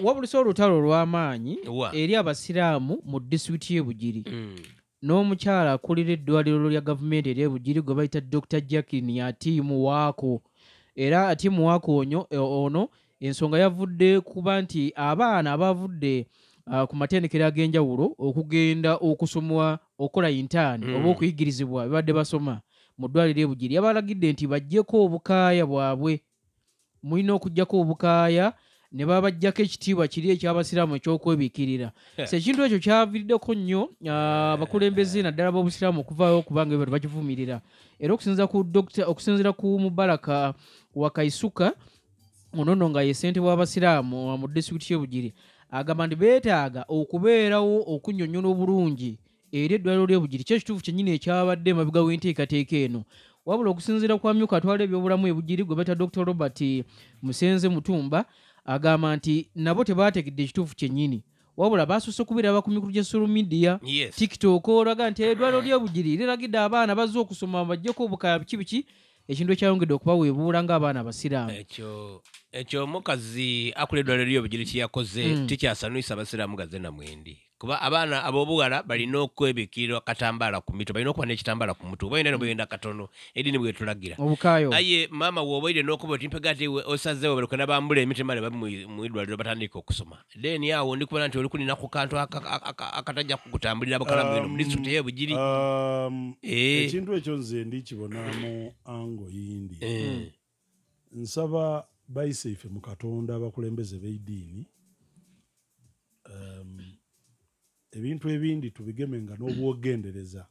wabulisa olutalo olw'amaanyi eri abasiraamu mu disitulikiti y'e Bugiri n'omukyala akulira eddwaliro lya gavumenti ery'e Bugiri gwe bayita Dr. Jacqueline Atiimu Waako. Era Atiimu Waako ono ensonga yavudde kuba nti abaana abavudde ku matendekero ag'enjawulo okugenda okusomwa okukola intaani oba okuyigirizibwa bibadde basoma mu ddwaliro e Bugiri yabalagidde nti bajjeko obukaaya bwabwe. Mulina okuggyako obukaaya ne babajjako ekitiibwa kiri eky'abasiraamu eky'okwebiikirira. Ekintu ekyo kyaviiriddeko nnyo abakulembeze naddala b'obusiraamu okuvaayo kubanga ebyo bakivumirira. Era okusinziira ku Mubaraka wa Kaisuka ono nno nga ye ssente w'abasiraamu mu disitulikiti y'e Bugiri agamba nti beetaaga okubeerawo okunnyonnyola obulungi eri eddwaliro ly'e Bugiri kyo ekituufu kyennyini ekyabadde emabega w'enteekateeka eno. Wabula okusinziira kwa myuka atwala ebyobulamu e Bugiri gwe bayita Dr. Robert Musenze Mutumba agamba nti nabo tebaategedde ekituufu kyennyini wabula baasose okubeera ku mikulu gya social media TikTok olaga nti eddwaliro ly'e Bugiri liragidde abaana bazze okusoma bajjeko obukaaya biki ekintu ekyayongedde okubaweebuula ng'abaana abasiraamu. Ekyo omukazi akulira eddwaliro ly'e Bugiri kye yakoze tikyasanuisa abasiraamu gaze na mwendi. Kuba abaana ab'obuwala balina okwebiikirira akatambaala ku mitwe, balina okuba n'ekitambaala ku mutwe, balina n'obwenda katono eddiini bwetulagira. Aye maama w'obaire n'okuba oti mpega ati osazeewo balekwe n'abambula emitima ne babi mu iddwaliro batandika okusoma. Then awo ndi kubona nti oli kulina ku kantu akatajja kukutambulira bukalamu eno mu disitulikiti y'e Bugiri. Ekintu ekyo nze ndikibonamu ango yindi. Nsaba bayise ife mu Katonda abakulembeze b'eddiini ebintu ebindi tubigemenga n'obwogendereza.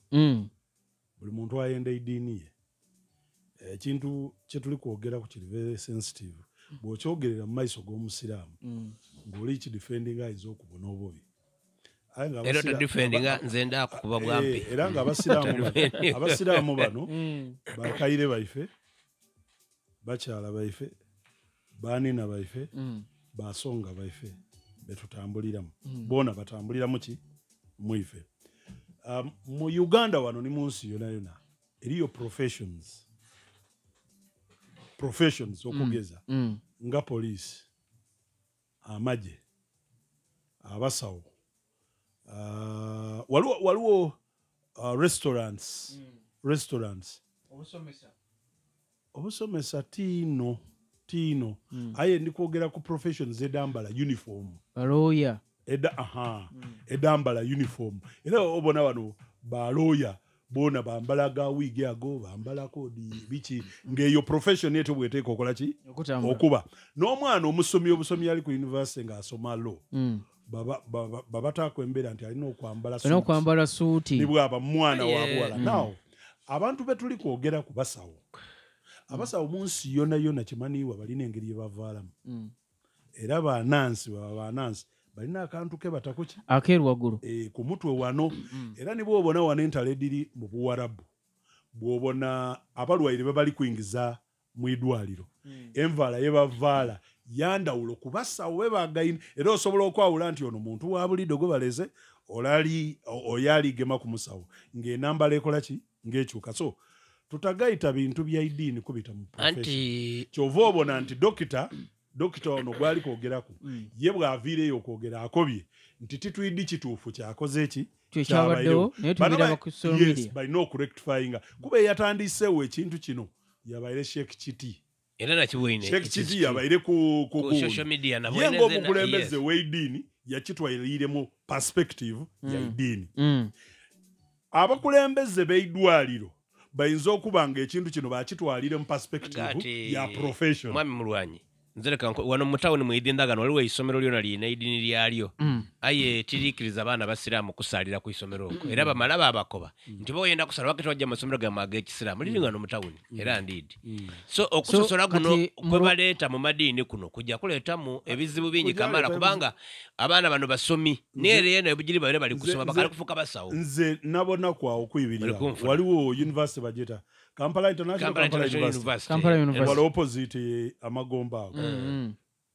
Buli muntu ayenda eddiini ye. Ekintu kye tuli kwogera ku kiri very sensitive. Bw'okyogerera mu maaso g'omusiraamu ng'oli kidifendinga ayinza okubona obubi. Era todifendinga nze ndaakukuba bwampi. Era nga abasiraamu bano bakayire baife, bakyala baife, baanina baife, basonga baife betutambuliramu. Bona batambuliramu ki? Muife. Mu Uganda wano ni mu nsi yona yona eriyo professions okugeza nga police, amaje, abasawo, waliwo restaurants obusomesa tino aye ndikwogera ku professions edambala uniform lawyer edambala uniform era obona wano ba lawyer bona bambala ga wig ago bambala kodi bichi ngeyo profession yetu bweteko okola ki okuba n'omwana obusomi ali ku university nga asoma law baba takwembera nti alina okwambala suuti nibwo aba mwana wa bwala now abantu betuli kwogera ku basawo abasawo mu nsi yona kimaniwa balina engeri yebavaalamu era banansi balina akantu ke batakoki akeeru waggulu ku mutwe wano era nibwo obona wano entalo ediri mu Buwarabu bw'obona abalwaire bali kuyingiza mu idwaliro envala yebavaala yandawulo ku basawo bebagayina era osobola okwawula nti ono muntu wa buliddo gwe baleze oyali gema ku musawo ng'enambala ekola ki ng'ekyuka so tutagayita bintu bya iddiini kubita mu profession kyova obona nti dokita ono gwali kwogerako ye bw'aviireyo okwogera akobye nti titwiddi kituufu kyakoze eki kyabaddewo naye tubiraba ku social media balina okurectifyinga kuba eyatandiseewo ekintu kino yabaire Sheikh Kiti era nakiwine Sheikh Kiti yabaire ku social media nabo yengo omukulembeze w'eddiini yakitwaliremu perspective ya iddiini abakulembeze b'eddwaliro bayinza okubanga ekintu kino bakitwalire mu perspective ya profession mwami mulwanyi nzereka wano mutawuni mwidindagano waliwo isomero lyona lina idini lyalyo aye tirikiriza abaana basiraamu kusalira ku isomero okwo era bamala babakoba nti boyenda kusala wakati wajja amasomero gamage ekisiraamu liri ngano mutawuni era ndidi so okusosola kuno kwe baleeta mu madiini kuno kujja kuleetamu ebizibu bingi kamala kubanga abaana bano basomi neere eno ebugiri baire bali kusoma bakali kufuka basawo nze nabona kwawo kwibirira waliwo university bajeta Kampala International University wala opposite amagomba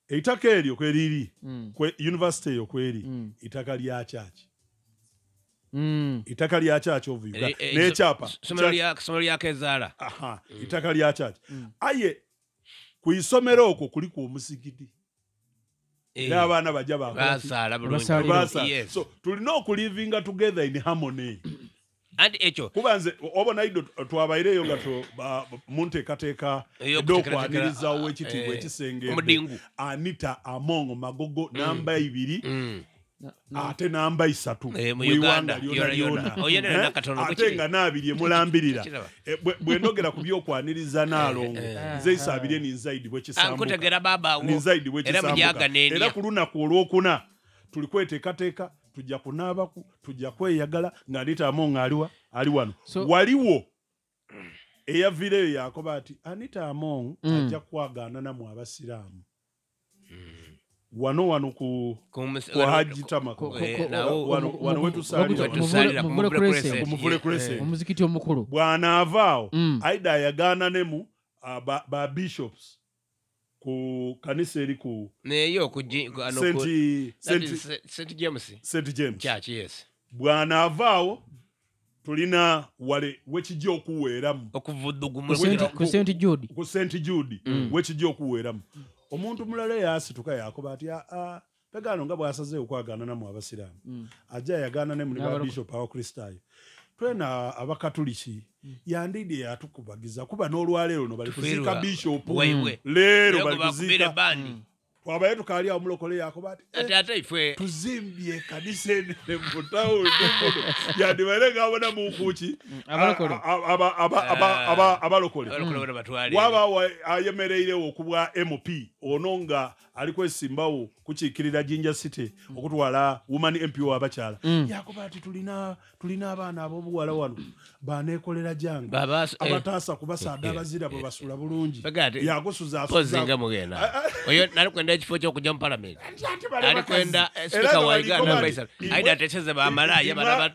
eitaka eryo kweriri kwe university eyo kweri itaka lya church itaka lya church of Uganda nechapa somero lya Kezala itaka lya church aye ku isomero okwo kuli ku omusigiti era abaana bajja basaala bulungi. So tulina okulivinga together in harmony. And echo kuba nze obona ido twabaireyo nga munteekateeka edd'okwaniriza ow'ekitiibwa ekisengende Anita Among Magogo namba 2 ate namba 3 mu Uganda lyona ate nga naabiri emulambirira bwe ndogera ku byokwaniriza Naalongo nze isaabire ninzaidi bwekisambuka era ku lunaku olwokuna tuli kweteekateeka tujja kunaabaku tujja kweyagala nga Anita Among ali wano waliwo eyavireyo yakoba ati Anita Among ajja kwagaana namwe abasiraamu wano ku Haji Tamako wano wetusalira kumuvule krese omuzikiti omukulu bw'anaavaawo aida yagaana nemu ba bishops ku kanisa eri ku neyo ku St James Church. Yes, bw'anaavaawo tulina wale wekijja okuweeramu okuvuddugumu ku St Jude wekijja okuweeramu. Omuntu mulala yasituka yakoba ati pegano nga bwasaze okwagaana namwe abasiraamu ajja yagaana ne muli ba bishop awa Kristaayo twena abakatoliki yandidi yatukubagiza kuba n'olwaleero no bali kuzika bishop leero bali kuzika twabaye tukali awo mulokole yakoba ati ifwe tuzimbye kanisa ne mutawo yandi balenga abona mukuki abalokole waba ayemereire okubwa MP ononga alikwesimbawo kukiikirira Jinja City okutwala woman MP w'abakyala yakoba ati tulina abaana ab'obuwala wano baneekolera jangu abataasa kubasaada abazira bwe basula bulungi yagusuza pozinga mugenda oyo nalikwenda ekifo ky'okujja mu parliament alikwenda speaker wa Uganda Baisa aida atecheze bamalaya bana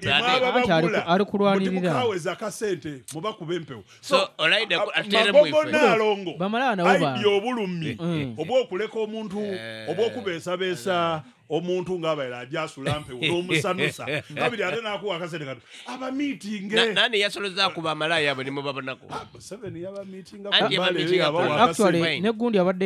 ali kulwanirira mukaweza kasente mubakuba empewo so olaida atere mwife bamalaya nabo ba aidi obulummi obwokuleka omuntu obwokubeesabesa omuntu ng'abaira ajasula mpewo n'omusanusa kabiri ate nakuwa akasente kati aba meeting nani yasoloza kuba malaya abo nimubabonako 7 yaba meeting actually ne gundi abadde